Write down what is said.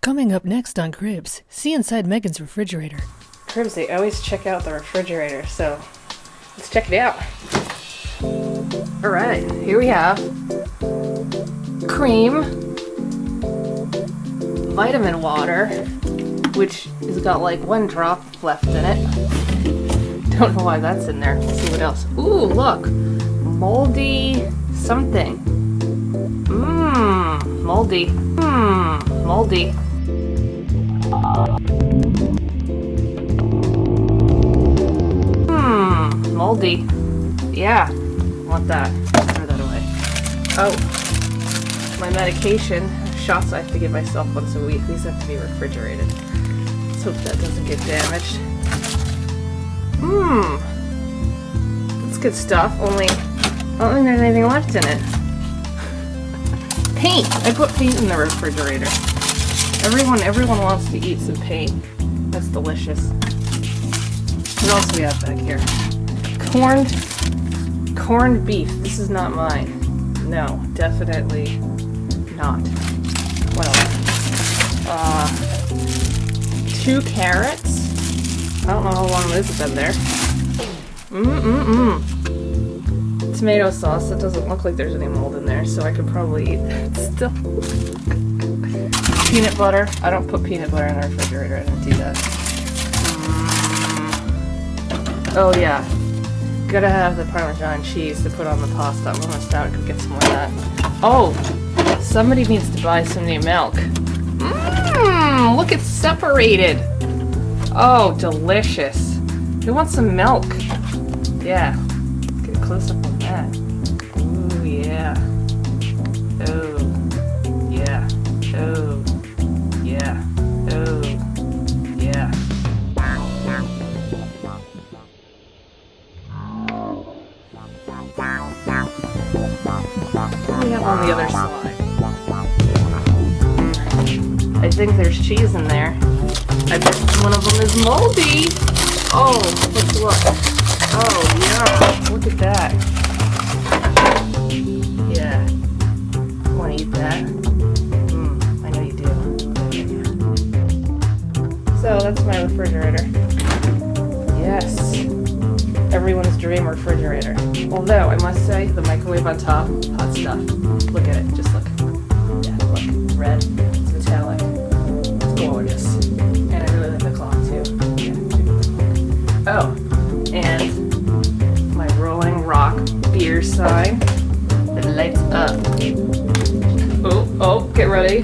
Coming up next on Cribs, see inside Megan's refrigerator. Cribs, they always check out the refrigerator, so let's check it out. Alright, here we have cream, vitamin water, which has got like 1 drop left in it. Don't know why that's in there. Let's see what else. Ooh, look! Moldy something. Moldy. Moldy. Moldy. Yeah, want that. Throw that away. Oh, my medication shots I have to give myself once a week. These have to be refrigerated. Let's hope that doesn't get damaged. That's good stuff. Only I don't think there's anything left in it. Paint. I put paint in the refrigerator. Everyone wants to eat some paint. That's delicious. What else do we have back here? Corned beef. This is not mine. No, definitely not. What else? 2 carrots. I don't know how long this has been there. Tomato sauce. It doesn't look like there's any mold in there, so I could probably eat that still. Peanut butter. I don't put peanut butter in the refrigerator. I don't do that. Oh yeah. Gotta have the Parmesan cheese to put on the pasta. I'm almost out. I could get some more of that. Oh! Somebody needs to buy some new milk. Look, it's separated! Oh, delicious. Who wants some milk? Yeah. Get a close-up on that. Ooh, yeah. Oh. Yeah. Oh. Yeah. Oh. Yeah. What do we have on the other side? I think there's cheese in there. I bet one of them is moldy. Oh, let's look. Oh, yeah. Look at that. Yeah. Want to eat that? I know you do. So that's my refrigerator. Yes. Everyone's dream refrigerator. Although, I must say, the microwave on top, hot stuff. Look at it. Just look. Yeah, look. It's red. It's metallic. It's gorgeous. And I really like the clock, too. Yeah. Oh, and my Rolling Rock beer sign that lights up. Oh, get ready.